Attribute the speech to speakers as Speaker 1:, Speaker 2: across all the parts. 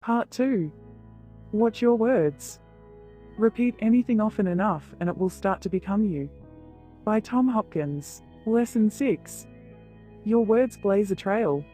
Speaker 1: Part 2. Watch your words. Repeat anything often enough and it will start to become you. By Tom Hopkins. Lesson 6. Your words blaze a trail.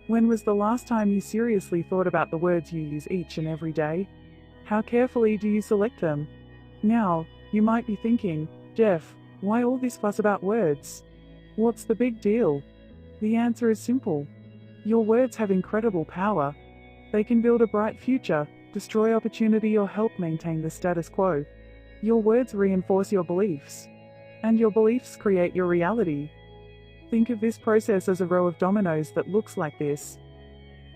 Speaker 1: When was the last time you seriously thought about the words you use each and every day? How carefully do you select them? Now, you might be thinking, Jeff, why all this fuss about words? What's the big deal? The answer is simple. Your words have incredible power. They can build a bright future, destroy opportunity, or help maintain the status quo. Your words reinforce your beliefs. And your beliefs create your reality. Think of this process as a row of dominoes that looks like this.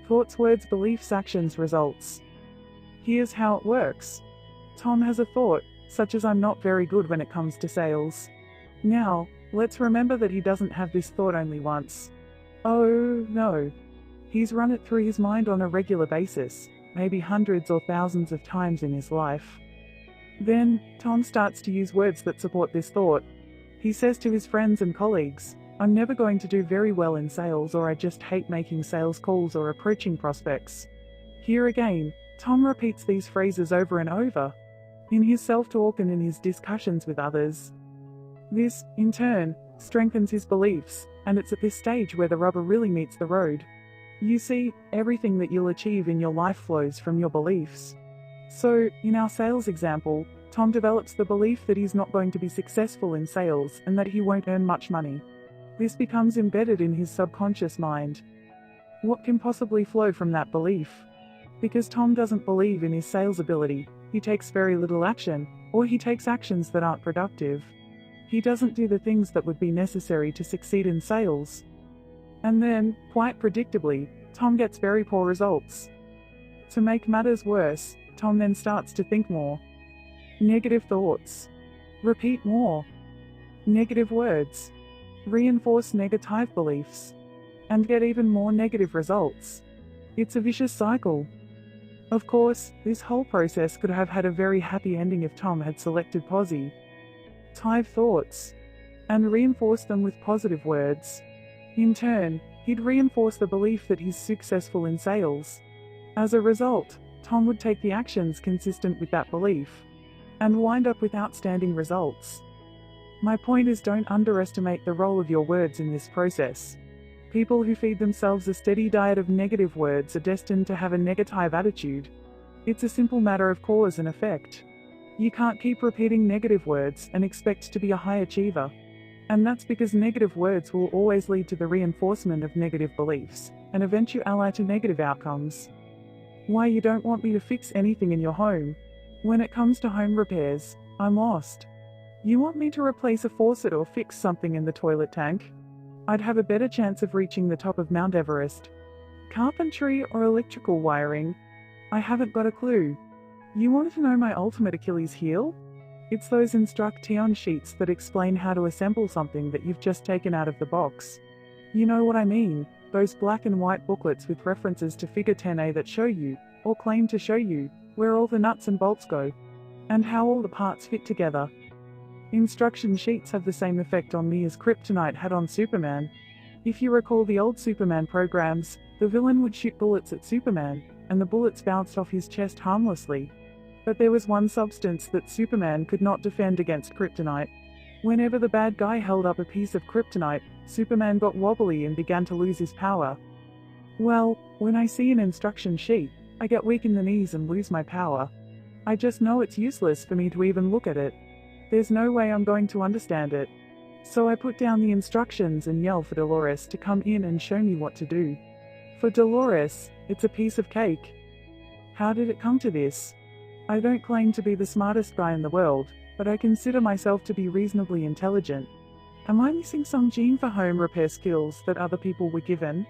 Speaker 1: Thoughts, words, beliefs, actions, results. Here's how it works. Tom has a thought, such as I'm not very good when it comes to sales. Now, let's remember that he doesn't have this thought only once. Oh, no. He's run it through his mind on a regular basis, maybe hundreds or thousands of times in his life. Then, Tom starts to use words that support this thought. He says to his friends and colleagues, I'm never going to do very well in sales, or I just hate making sales calls or approaching prospects. Here again, Tom repeats these phrases over and over, in his self-talk and in his discussions with others. This, in turn, strengthens his beliefs, and it's at this stage where the rubber really meets the road. You see, everything that you'll achieve in your life flows from your beliefs. So, in our sales example, Tom develops the belief that he's not going to be successful in sales and that he won't earn much money. This becomes embedded in his subconscious mind. What can possibly flow from that belief? Because Tom doesn't believe in his sales ability, he takes very little action, or he takes actions that aren't productive. He doesn't do the things that would be necessary to succeed in sales. And then, quite predictably, Tom gets very poor results. To make matters worse, Tom then starts to think more. Negative thoughts. Repeat more. Negative words. Reinforce negative beliefs. And get even more negative results. It's a vicious cycle. Of course, this whole process could have had a very happy ending if Tom had selected positive thoughts and reinforced them with positive words. In turn, he'd reinforce the belief that he's successful in sales. As a result, Tom would take the actions consistent with that belief and wind up with outstanding results. My point is, don't underestimate the role of your words in this process. People who feed themselves a steady diet of negative words are destined to have a negative attitude. It's a simple matter of cause and effect. You can't keep repeating negative words and expect to be a high achiever. And that's because negative words will always lead to the reinforcement of negative beliefs, and eventually to negative outcomes. Why you don't want me to fix anything in your home? When it comes to home repairs, I'm lost. You want me to replace a faucet or fix something in the toilet tank? I'd have a better chance of reaching the top of Mount Everest. Carpentry or electrical wiring? I haven't got a clue. You want to know my ultimate Achilles heel? It's those instruction sheets that explain how to assemble something that you've just taken out of the box. You know what I mean, those black and white booklets with references to figure 10a that show you, or claim to show you, where all the nuts and bolts go, and how all the parts fit together. Instruction sheets have the same effect on me as kryptonite had on Superman. If you recall the old Superman programs, the villain would shoot bullets at Superman, and the bullets bounced off his chest harmlessly. But there was one substance that Superman could not defend against kryptonite. Whenever the bad guy held up a piece of kryptonite, Superman got wobbly and began to lose his power. Well, when I see an instruction sheet, I get weak in the knees and lose my power. I just know it's useless for me to even look at it. There's no way I'm going to understand it. So I put down the instructions and yell for Dolores to come in and show me what to do. For Dolores, it's a piece of cake. How did it come to this? I don't claim to be the smartest guy in the world, but I consider myself to be reasonably intelligent. Am I missing some gene for home repair skills that other people were given?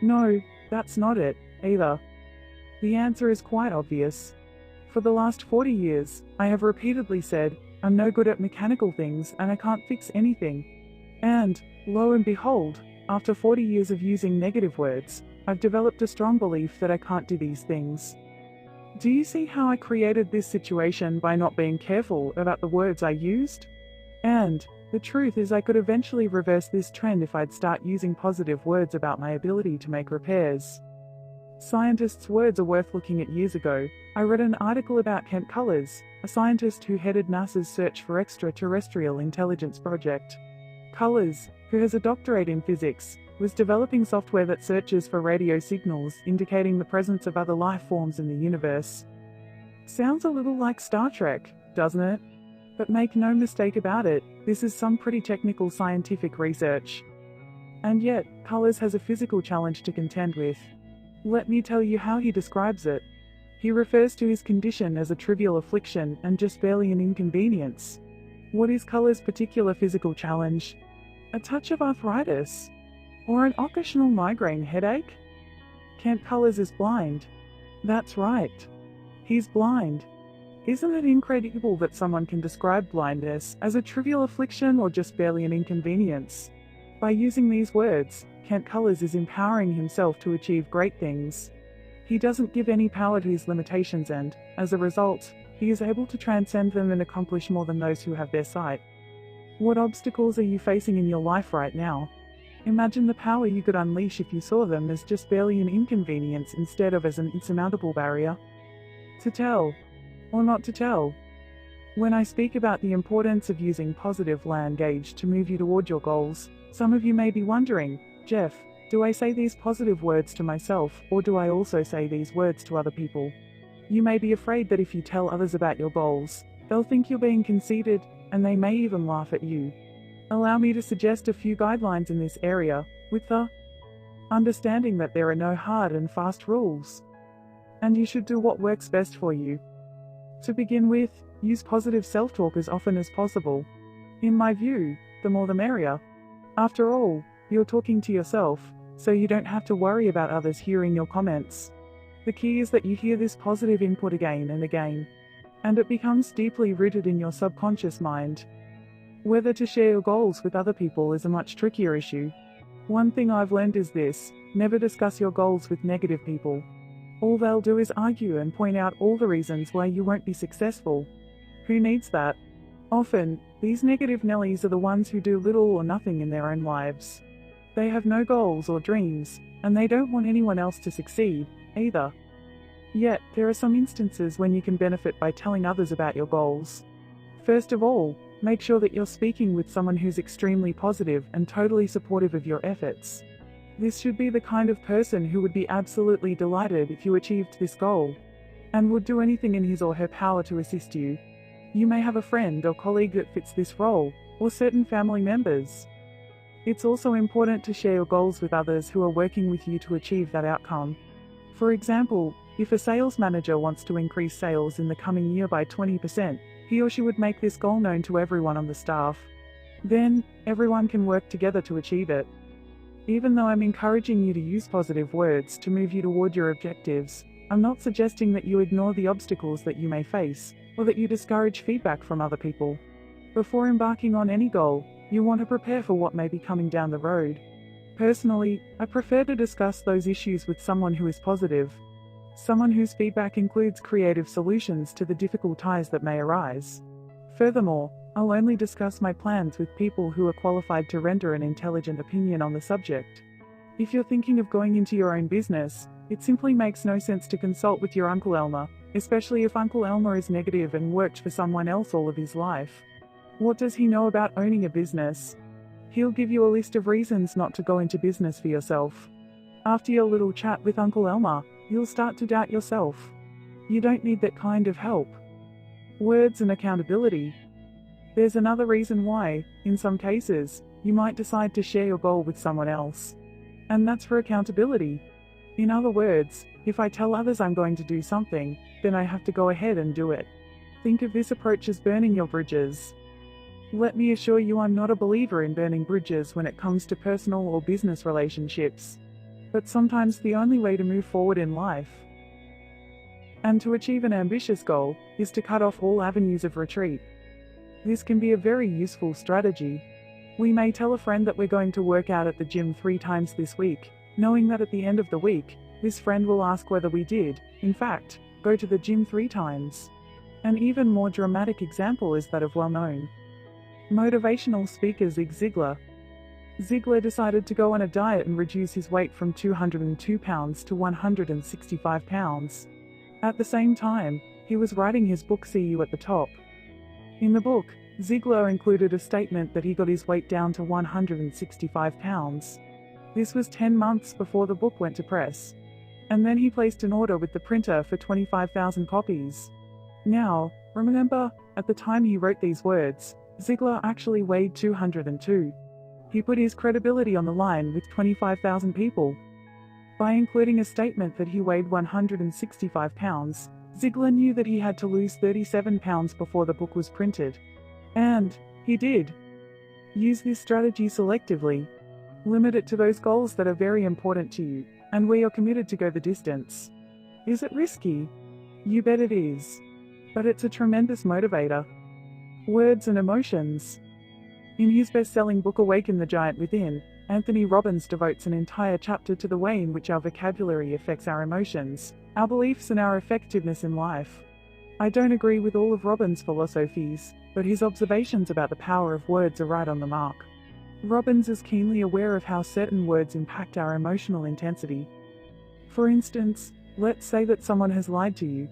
Speaker 1: No, that's not it, either. The answer is quite obvious. For the last 40 years, I have repeatedly said, I'm no good at mechanical things and I can't fix anything. And, lo and behold, after 40 years of using negative words, I've developed a strong belief that I can't do these things. Do you see how I created this situation by not being careful about the words I used? And the truth is I could eventually reverse this trend if I'd start using positive words about my ability to make repairs. Scientists' words are worth looking at. Years ago, I read an article about Kent Cullers, a scientist who headed NASA's Search for Extraterrestrial Intelligence project. Cullers, who has a doctorate in physics, was developing software that searches for radio signals indicating the presence of other life forms in the universe. Sounds a little like Star Trek, doesn't it? But make no mistake about it, this is some pretty technical scientific research. And yet, Cullers has a physical challenge to contend with. Let me tell you how he describes it. He refers to his condition as a trivial affliction and just barely an inconvenience. What is Cullers' particular physical challenge? A touch of arthritis? Or an occasional migraine headache? Kent Cullers is blind. That's right. He's blind. Isn't it incredible that someone can describe blindness as a trivial affliction or just barely an inconvenience? By using these words, Kent Cullers is empowering himself to achieve great things. He doesn't give any power to his limitations and, as a result, he is able to transcend them and accomplish more than those who have their sight. What obstacles are you facing in your life right now? Imagine the power you could unleash if you saw them as just barely an inconvenience instead of as an insurmountable barrier. To tell, or not to tell. When I speak about the importance of using positive language to move you toward your goals, some of you may be wondering, Jeff, do I say these positive words to myself, or do I also say these words to other people? You may be afraid that if you tell others about your goals, they'll think you're being conceited, and they may even laugh at you. Allow me to suggest a few guidelines in this area, with the understanding that there are no hard and fast rules. And you should do what works best for you. To begin with, use positive self-talk as often as possible. In my view, the more the merrier. After all, you're talking to yourself, so you don't have to worry about others hearing your comments. The key is that you hear this positive input again and again, and it becomes deeply rooted in your subconscious mind. Whether to share your goals with other people is a much trickier issue. One thing I've learned is this: never discuss your goals with negative people. All they'll do is argue and point out all the reasons why you won't be successful. Who needs that? Often, these negative Nellies are the ones who do little or nothing in their own lives. They have no goals or dreams, and they don't want anyone else to succeed, either. Yet, there are some instances when you can benefit by telling others about your goals. First of all, make sure that you're speaking with someone who's extremely positive and totally supportive of your efforts. This should be the kind of person who would be absolutely delighted if you achieved this goal, and would do anything in his or her power to assist you. You may have a friend or colleague that fits this role, or certain family members. It's also important to share your goals with others who are working with you to achieve that outcome. For example, if a sales manager wants to increase sales in the coming year by 20%, he or she would make this goal known to everyone on the staff. Then, everyone can work together to achieve it. Even though I'm encouraging you to use positive words to move you toward your objectives, I'm not suggesting that you ignore the obstacles that you may face, or that you discourage feedback from other people. Before embarking on any goal, you want to prepare for what may be coming down the road. Personally, I prefer to discuss those issues with someone who is positive. Someone whose feedback includes creative solutions to the difficult ties that may arise. Furthermore, I'll only discuss my plans with people who are qualified to render an intelligent opinion on the subject. If you're thinking of going into your own business, it simply makes no sense to consult with your Uncle Elmer, especially if Uncle Elmer is negative and worked for someone else all of his life. What does he know about owning a business? He'll give you a list of reasons not to go into business for yourself. After your little chat with Uncle Elmer, you'll start to doubt yourself. You don't need that kind of help. Words and accountability. There's another reason why, in some cases, you might decide to share your goal with someone else. And that's for accountability. In other words, if I tell others I'm going to do something, then I have to go ahead and do it. Think of this approach as burning your bridges. Let me assure you I'm not a believer in burning bridges when it comes to personal or business relationships. But sometimes the only way to move forward in life and to achieve an ambitious goal is to cut off all avenues of retreat. This can be a very useful strategy. We may tell a friend that we're going to work out at the gym 3 times this week, knowing that at the end of the week, this friend will ask whether we did, in fact, go to the gym 3 times. An even more dramatic example is that of well-known motivational speaker Zig Ziglar. Ziegler decided to go on a diet and reduce his weight from 202 pounds to 165 pounds. At the same time, he was writing his book See You at the Top. In the book, Ziegler included a statement that he got his weight down to 165 pounds. This was 10 months before the book went to press. And then he placed an order with the printer for 25,000 copies. Now, remember, at the time he wrote these words, Ziegler actually weighed 202. He put his credibility on the line with 25,000 people. By including a statement that he weighed 165 pounds, Ziegler knew that he had to lose 37 pounds before the book was printed. And he did. Use this strategy selectively. Limit it to those goals that are very important to you, and where you're committed to go the distance. Is it risky? You bet it is. But it's a tremendous motivator. Words and emotions. In his best-selling book Awaken the Giant Within, Anthony Robbins devotes an entire chapter to the way in which our vocabulary affects our emotions, our beliefs and our effectiveness in life. I don't agree with all of Robbins' philosophies, but his observations about the power of words are right on the mark. Robbins is keenly aware of how certain words impact our emotional intensity. For instance, let's say that someone has lied to you.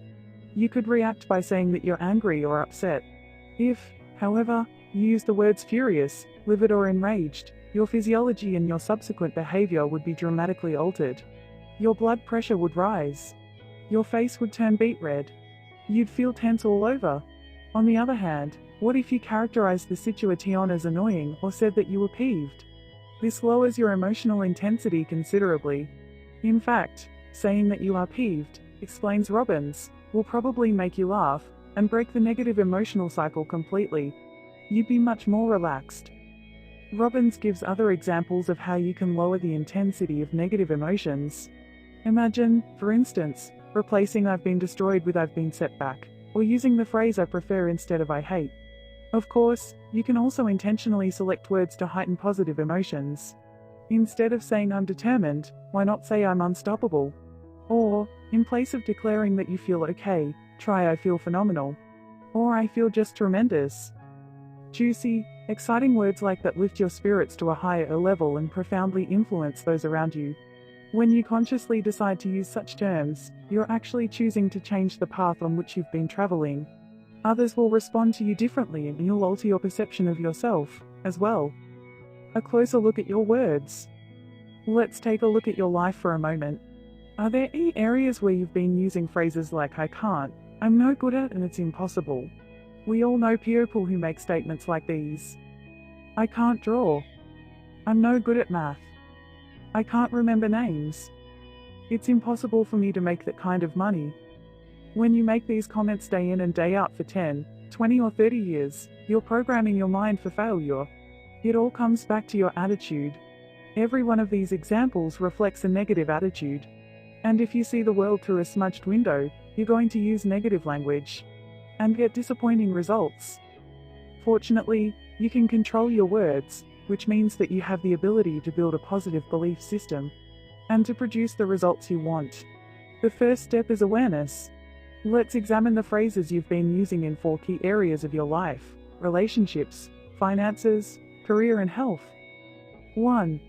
Speaker 1: You could react by saying that you're angry or upset. If, however, you use the words furious, livid or enraged, your physiology and your subsequent behavior would be dramatically altered. Your blood pressure would rise. Your face would turn beet red. You'd feel tense all over. On the other hand, what if you characterized the situation as annoying or said that you were peeved? This lowers your emotional intensity considerably. In fact, saying that you are peeved, explains Robbins, will probably make you laugh and break the negative emotional cycle completely. You'd be much more relaxed. Robbins gives other examples of how you can lower the intensity of negative emotions. Imagine, for instance, replacing I've been destroyed with I've been set back, or using the phrase I prefer instead of I hate. Of course, you can also intentionally select words to heighten positive emotions. Instead of saying I'm determined, why not say I'm unstoppable? Or, in place of declaring that you feel okay, try I feel phenomenal. Or I feel just tremendous. Juicy, exciting words like that lift your spirits to a higher level and profoundly influence those around you. When you consciously decide to use such terms, you're actually choosing to change the path on which you've been traveling. Others will respond to you differently and you'll alter your perception of yourself, as well. A closer look at your words. Let's take a look at your life for a moment. Are there any areas where you've been using phrases like I can't, I'm no good at, and it's impossible? We all know people who make statements like these. I can't draw. I'm no good at math. I can't remember names. It's impossible for me to make that kind of money. When you make these comments day in and day out for 10, 20 or 30 years, you're programming your mind for failure. It all comes back to your attitude. Every one of these examples reflects a negative attitude. And if you see the world through a smudged window, you're going to use negative language and get disappointing results. Fortunately, you can control your words, which means that you have the ability to build a positive belief system and to produce the results you want. The first step is awareness. Let's examine the phrases you've been using in 4 key areas of your life: relationships, finances, career and health. 1.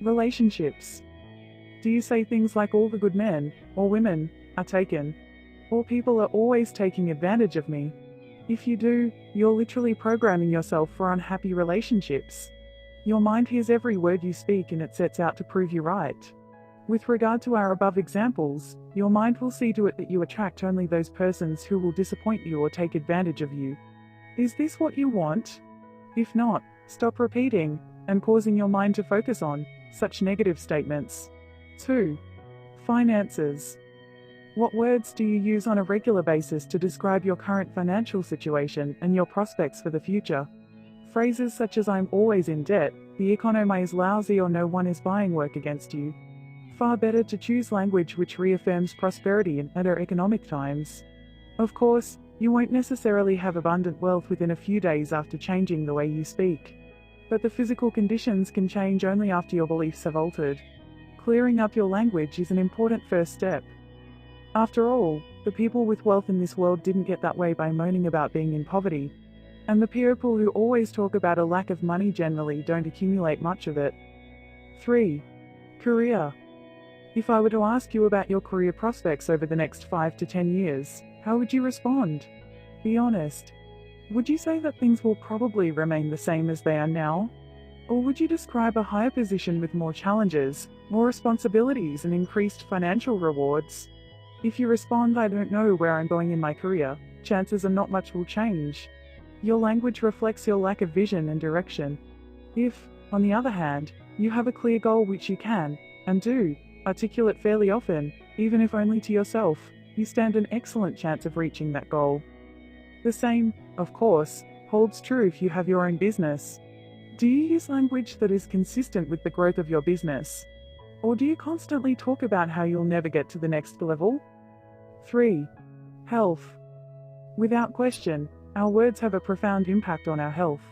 Speaker 1: Relationships. Do you say things like all the good men or women are taken? Or people are always taking advantage of me? If you do, you're literally programming yourself for unhappy relationships. Your mind hears every word you speak and it sets out to prove you right. With regard to our above examples, your mind will see to it that you attract only those persons who will disappoint you or take advantage of you. Is this what you want? If not, stop repeating and causing your mind to focus on such negative statements. 2. Finances. What words do you use on a regular basis to describe your current financial situation and your prospects for the future? Phrases such as I'm always in debt, the economy is lousy, or no one is buying work against you. Far better to choose language which reaffirms prosperity in better economic times. Of course, you won't necessarily have abundant wealth within a few days after changing the way you speak. But the physical conditions can change only after your beliefs have altered. Clearing up your language is an important first step. After all, the people with wealth in this world didn't get that way by moaning about being in poverty. And the people who always talk about a lack of money generally don't accumulate much of it. 3. Career. If I were to ask you about your career prospects over the next 5 to 10 years, how would you respond? Be honest. Would you say that things will probably remain the same as they are now? Or would you describe a higher position with more challenges, more responsibilities, and increased financial rewards? If you respond, I don't know where I'm going in my career, chances are not much will change. Your language reflects your lack of vision and direction. If, on the other hand, you have a clear goal which you can, and do, articulate fairly often, even if only to yourself, you stand an excellent chance of reaching that goal. The same, of course, holds true if you have your own business. Do you use language that is consistent with the growth of your business? Or do you constantly talk about how you'll never get to the next level? 3. Health. Without question, our words have a profound impact on our health.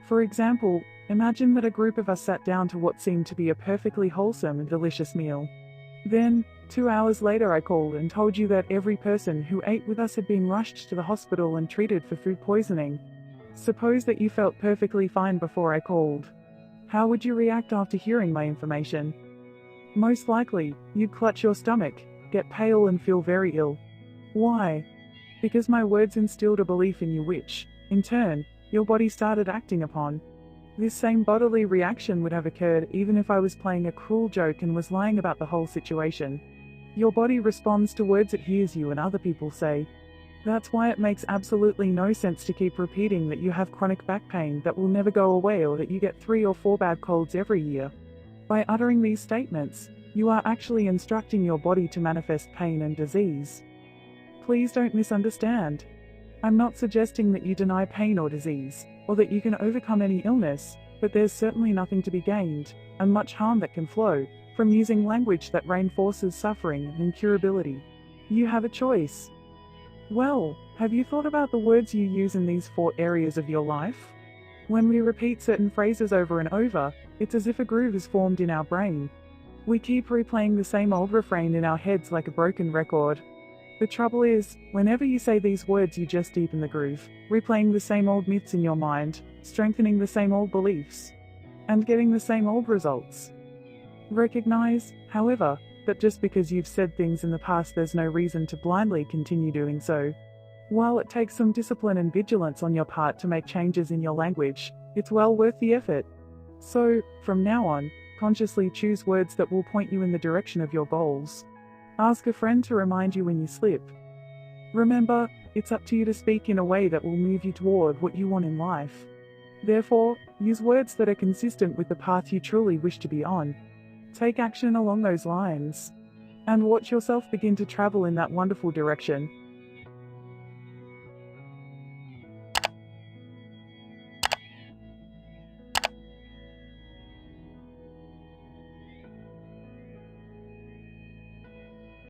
Speaker 1: For example, imagine that a group of us sat down to what seemed to be a perfectly wholesome and delicious meal. Then, 2 hours later I called and told you that every person who ate with us had been rushed to the hospital and treated for food poisoning. Suppose that you felt perfectly fine before I called. How would you react after hearing my information? Most likely, you'd clutch your stomach, get pale and feel very ill. Why? Because my words instilled a belief in you which, in turn, your body started acting upon. This same bodily reaction would have occurred even if I was playing a cruel joke and was lying about the whole situation. Your body responds to words it hears you and other people say. That's why it makes absolutely no sense to keep repeating that you have chronic back pain that will never go away or that you get 3 or 4 bad colds every year. By uttering these statements, you are actually instructing your body to manifest pain and disease. Please don't misunderstand. I'm not suggesting that you deny pain or disease, or that you can overcome any illness, but there's certainly nothing to be gained, and much harm that can flow, from using language that reinforces suffering and incurability. You have a choice. Well, have you thought about the words you use in these 4 areas of your life? When we repeat certain phrases over and over, it's as if a groove is formed in our brain. We keep replaying the same old refrain in our heads like a broken record. The trouble is, whenever you say these words you just deepen the groove, replaying the same old myths in your mind, strengthening the same old beliefs, and getting the same old results. Recognize, however, that just because you've said things in the past there's no reason to blindly continue doing so. While it takes some discipline and vigilance on your part to make changes in your language, it's well worth the effort. So, from now on, consciously choose words that will point you in the direction of your goals. Ask a friend to remind you when you slip. Remember, it's up to you to speak in a way that will move you toward what you want in life. Therefore, use words that are consistent with the path you truly wish to be on. Take action along those lines. And watch yourself begin to travel in that wonderful direction.